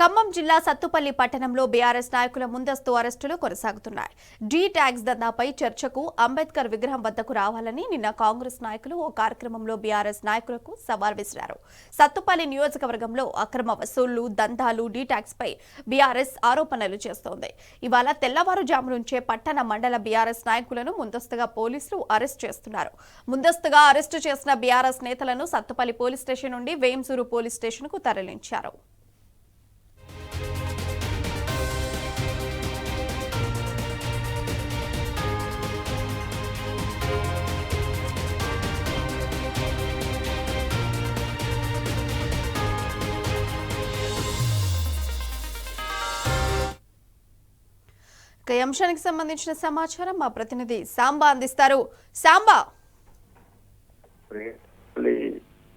ఖమ్మం జిల్లా సత్తుపల్లి పట్టణంలో బీఆర్ఎస్ నాయకుల ముందస్తు అరెస్టులు కొనసాగుతున్నాయి. డీ ట్యాక్స్ దందాపై చర్చకు అంబేద్కర్ విగ్రహం వద్దకు రావాలని నిన్న కాంగ్రెస్ నాయకులు ఓ కార్యక్రమంలో బీఆర్ఎస్ నాయకులకు సవాల్ విసిరారు. సత్తుపల్లి నియోజకవర్గంలో అక్రమ వసూళ్లు, దందాలు, డీ ట్యాక్స్ పై బీఆర్ఎస్ ఆరోపణలు చేస్తోంది. ఇవాళ తెల్లవారుజాము నుంచే పట్టణ మండల బీఆర్ఎస్ నాయకులను ముందస్తుగా పోలీసులు అరెస్ట్ చేస్తున్నారు. ముందస్తుగా అరెస్టు చేసిన బీఆర్ఎస్ నేతలను సత్తుపల్లి పోలీస్ స్టేషన్ నుండి వేంసూరు పోలీస్ స్టేషన్ కు తరలించారు. ఈ అంశానికి సంబంధించిన సమాచారం మా ప్రతినిధి సాంబా అందిస్తారు. సాంబా,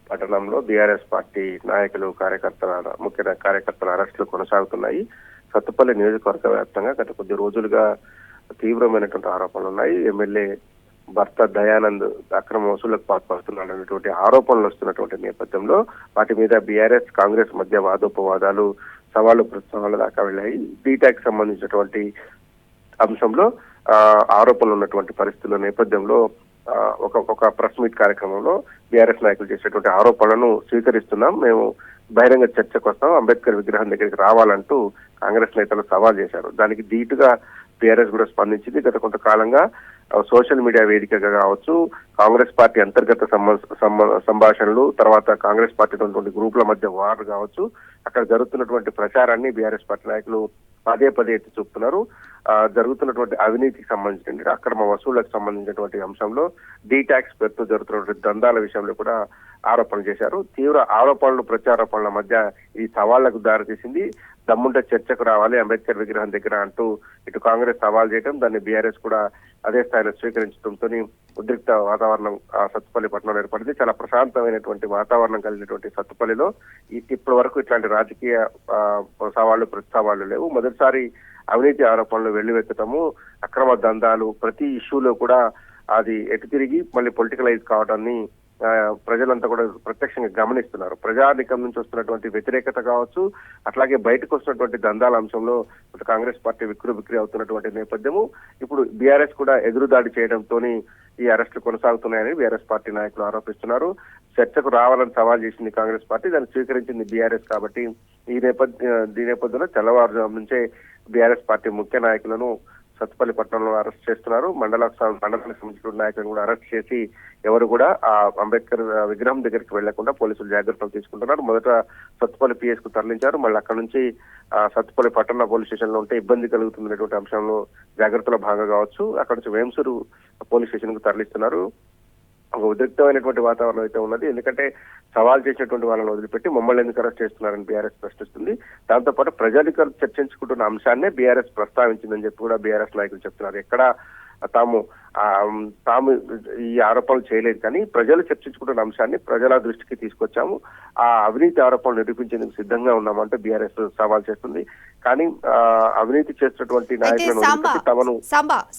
పట్టణంలో బీఆర్ఎస్ పార్టీ నాయకులు ముఖ్య కార్యకర్తల అరెస్టులు కొనసాగుతున్నాయి. సత్తుపల్లి నియోజకవర్గ వ్యాప్తంగా గత కొద్ది రోజులుగా తీవ్రమైనటువంటి ఆరోపణలు ఉన్నాయి. ఎమ్మెల్యే భర్త దయానంద్ అక్రమ వసూళ్లకు పాల్పడుతున్నాడనేటువంటి ఆరోపణలు వస్తున్నటువంటి నేపథ్యంలో వాటి మీద బీఆర్ఎస్ కాంగ్రెస్ మధ్య వాదోపవాదాలు, సవాళ్లు ప్రతిసవాళ్ల దాకా వెళ్ళాయి. డీటాక్ సంబంధించినటువంటి అంశంలో ఆరోపణలు ఉన్నటువంటి పరిస్థితుల నేపథ్యంలో ఒక ప్రెస్ మీట్ కార్యక్రమంలో బీఆర్ఎస్ నాయకులు చేసేటువంటి ఆరోపణలను స్వీకరిస్తున్నాం, మేము బహిరంగ చర్చకు వస్తాం, అంబేద్కర్ విగ్రహం దగ్గరికి రావాలంటూ కాంగ్రెస్ నేతలు సవాల్ చేశారు. దానికి ధీటుగా బీఆర్ఎస్ కూడా స్పందించింది. గత కొంతకాలంగా సోషల్ మీడియా వేదికగా కావచ్చు, కాంగ్రెస్ పార్టీ అంతర్గత సంభాషణలు, తర్వాత కాంగ్రెస్ పార్టీ ఉన్నటువంటి గ్రూపుల మధ్య వార్ కావచ్చు, అక్కడ జరుగుతున్నటువంటి ప్రచారాన్ని బీఆర్ఎస్ పార్టీ నాయకులు పదే ఎత్తి చూపుతున్నారు. జరుగుతున్నటువంటి అవినీతికి సంబంధించిన అక్రమ వసూళ్లకు సంబంధించినటువంటి అంశంలో డీ ట్యాక్స్ పేరుతో జరుగుతున్నటువంటి దందాల విషయంలో కూడా ఆరోపణలు చేశారు. తీవ్ర ఆరోపణలు, ప్రత్యారోపణల మధ్య ఈ సవాళ్లకు దారితీసింది. దమ్ముంటే చర్చకు రావాలి అంబేద్కర్ విగ్రహం దగ్గర అంటూ ఇటు కాంగ్రెస్ సవాల్ చేయడం, దాన్ని బీఆర్ఎస్ కూడా అదే స్థాయిలో స్వీకరించడంతో ఉద్రిక్త వాతావరణం సత్తుపల్లి పట్టణంలో ఏర్పడింది. చాలా ప్రశాంతమైనటువంటి వాతావరణం కలిగినటువంటి సత్తుపల్లిలో ఇప్పటి వరకు ఇట్లాంటి రాజకీయ సవాళ్లు, ప్రతి సవాళ్లు లేవు. మొదటిసారి అవినీతి ఆరోపణలు వెల్లువెత్తటము, అక్రమ దందాలు, ప్రతి ఇష్యూలో కూడా అది ఎటు తిరిగి మళ్ళీ పొలిటికలైజ్ కావడాన్ని ప్రజలంతా కూడా ప్రత్యక్షంగా గమనిస్తున్నారు. ప్రజానికం నుంచి వస్తున్నటువంటి వ్యతిరేకత కావచ్చు, అట్లాగే బయటకు వస్తున్నటువంటి దందాల అంశంలో కాంగ్రెస్ పార్టీ బిక్రీ అవుతున్నటువంటి నేపథ్యము ఇప్పుడు బీఆర్ఎస్ కూడా ఎదురుదాడి చేయడంతో ఈ అరెస్టులు కొనసాగుతున్నాయని బీఆర్ఎస్ పార్టీ నాయకులు ఆరోపిస్తున్నారు. చర్చకు రావాలని సవాల్ చేసింది కాంగ్రెస్ పార్టీ, దాన్ని స్వీకరించింది బీఆర్ఎస్. కాబట్టి దీని నేపథ్యంలో తెల్లవారుజాము నుంచే బీఆర్ఎస్ పార్టీ ముఖ్య నాయకులను సత్తుపల్లి పట్టణంలో అరెస్ట్ చేస్తున్నారు. మండలానికి సంబంధించిన నాయకులను కూడా అరెస్ట్ చేసి ఎవరు కూడా ఆ అంబేద్కర్ విగ్రహం దగ్గరికి వెళ్లకుండా పోలీసులు జాగ్రత్తలు తీసుకుంటున్నారు. మొదట సత్తుపల్లి పిఎస్ కు తరలించారు. మళ్ళీ అక్కడ నుంచి సత్తుపల్లి పట్టణ పోలీస్ స్టేషన్ లో ఉంటే ఇబ్బంది కలుగుతున్నటువంటి అంశంలో జాగ్రత్తల భాగంగా కావచ్చు, అక్కడ నుంచి వేంసూరు పోలీస్ స్టేషన్ కు తరలిస్తున్నారు. ఒక ఉద్రిక్తమైనటువంటి వాతావరణం అయితే ఉన్నది. ఎందుకంటే సవాల్ చేసినటువంటి వాళ్ళని వదిలిపెట్టి మమ్మల్ని ఎందుకు అరెస్ట్ చేస్తున్నారని బీఆర్ఎస్ ప్రశ్నిస్తుంది. దాంతోపాటు ప్రజాధికారులు చర్చించుకుంటున్న అంశాన్నే బీఆర్ఎస్ ప్రస్తావించిందని చెప్పి కూడా బీఆర్ఎస్ నాయకులు చెప్తున్నారు. ఎక్కడ తాము ఈ ఆరోపణలు చేయలేదు, కానీ ప్రజలు చర్చించుకుంటున్న అంశాన్ని ప్రజల దృష్టికి తీసుకొచ్చాము, ఆ అవినీతి ఆరోపణలు నిరూపించేందుకు సిద్ధంగా ఉన్నామంటే బీఆర్ఎస్ సవాల్ చేస్తుంది. కానీ అవినీతి చేస్తున్నటువంటి నాయకులను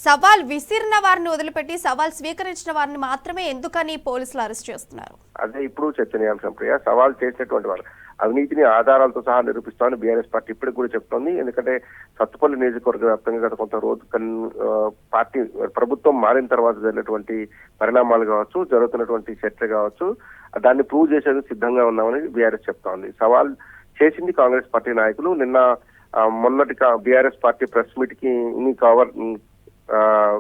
సవాల్ విసిరిన వారిని వదిలిపెట్టి సవాల్ స్వీకరించిన వారిని మాత్రమే ఎందుకని పోలీసులు అరెస్ట్ చేస్తున్నారు? అదే ఇప్పుడు చర్చనీయాంశం ప్రియ. సవాల్ చేసినటువంటి వారు అవినీతిని ఆధారాలతో సహా నిరూపిస్తామని బీఆర్ఎస్ పార్టీ ఇప్పటికి కూడా చెప్తోంది. ఎందుకంటే సత్తుపల్లి నియోజకవర్గ వ్యాప్తంగా గత కొంత రోజు పార్టీ ప్రభుత్వం మారిన తర్వాత జరిగినటువంటి పరిణామాలు కావచ్చు, జరుగుతున్నటువంటి చర్చ కావచ్చు, దాన్ని ప్రూవ్ చేసేందుకు సిద్ధంగా ఉన్నామని బీఆర్ఎస్ చెప్తోంది. సవాల్ చేసింది కాంగ్రెస్ పార్టీ నాయకులు. నిన్న మొన్నటి బీఆర్ఎస్ పార్టీ ప్రెస్ మీట్ కి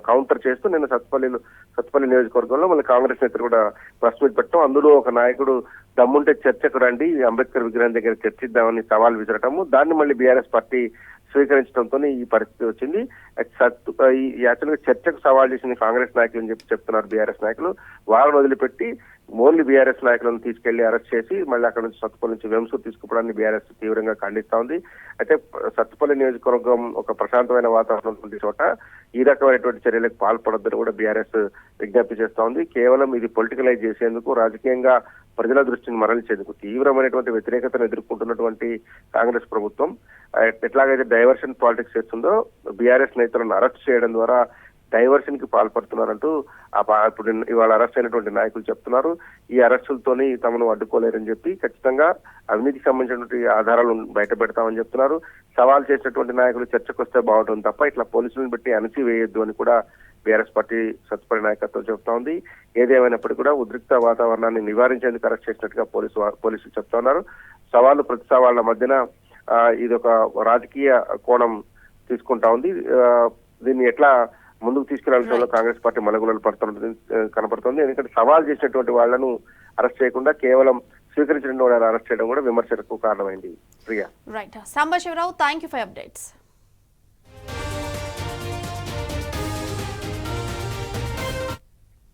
కౌంటర్ చేస్తూ నిన్న సత్తుపల్లి నియోజకవర్గంలో మళ్ళీ కాంగ్రెస్ నేతలు కూడా ప్రెస్ మీట్ పెట్టడం, అందులో ఒక నాయకుడు దమ్ముంటే చర్చకు రండి, అంబేద్కర్ విగ్రహం దగ్గర చర్చిద్దామని సవాల్ విసరటము, దాన్ని మళ్ళీ బీఆర్ఎస్ పార్టీ స్వీకరించడంతో ఈ పరిస్థితి వచ్చింది. యాక్చువల్గా చర్చకు సవాల్ చేసింది కాంగ్రెస్ నాయకులు అని చెప్తున్నారు బీఆర్ఎస్ నాయకులు. వారిని వదిలిపెట్టి ఓన్లీ బీఆర్ఎస్ నాయకులను తీసుకెళ్లి అరెస్ట్ చేసి మళ్ళీ అక్కడ నుంచి సత్తుపల్లి నుంచి వేంసూరు తీసుకుపోవడాన్ని బీఆర్ఎస్ తీవ్రంగా ఖండిస్తా ఉంది. అయితే సత్తుపల్లి నియోజకవర్గం ఒక ప్రశాంతమైన వాతావరణం ఉన్న చోట ఈ రకమైనటువంటి చర్యలకు పాల్పడొద్దని కూడా బీఆర్ఎస్ విజ్ఞప్తి చేస్తా ఉంది. కేవలం ఇది పొలిటికలైజ్ చేసేందుకు, రాజకీయంగా ప్రజల దృష్టిని మరల్చేందుకు తీవ్రమైనటువంటి వ్యతిరేకతను ఎదుర్కొంటున్నటువంటి కాంగ్రెస్ ప్రభుత్వం ఎట్లాగైతే డైవర్షన్ పాలిటిక్స్ చేస్తుందో బీఆర్ఎస్ నేతలను అరెస్ట్ చేయడం ద్వారా డైవర్షన్ కి పాల్పడుతున్నారంటూ ఇప్పుడు ఇవాళ అరెస్ట్ అయినటువంటి నాయకులు చెప్తున్నారు ఈ అరెస్టులతోని తమను అడ్డుకోలేరని చెప్పి ఖచ్చితంగా అవినీతికి సంబంధించినటువంటి ఆధారాలు బయట పెడతామని చెప్తున్నారు. సవాల్ చేసినటువంటి నాయకులు చర్చకు వస్తే బాగుంటుంది తప్ప ఇట్లా పోలీసులను పెట్టి అణచివేయొద్దు అని కూడా బీఆర్ఎస్ పార్టీ సత్తుపల్లి నాయకత్వం చెప్తా ఉంది. ఏదేమైనప్పటికీ కూడా ఉద్రిక్త వాతావరణాన్ని నివారించేందుకు అరెస్ట్ చేసినట్టుగా పోలీసులు చెప్తా ఉన్నారు. సవాళ్లు ప్రతి సవాళ్ల మధ్యన ఇది ఒక రాజకీయ కోణం తీసుకుంటా ఉంది. దీన్ని ఎట్లా ముందుకు తీసుకెళ్లాల్సిన కాంగ్రెస్ పార్టీ మలగులలు కనపడుతుంది. ఎందుకంటే సవాల్ చేసినటువంటి వాళ్లను అరెస్ట్ చేయకుండా కేవలం స్వీకరించిన వాళ్ళని అరెస్ట్ చేయడం కూడా విమర్శలకు కారణమైంది. Priya. Right. Sambasivarao, thank you for updates.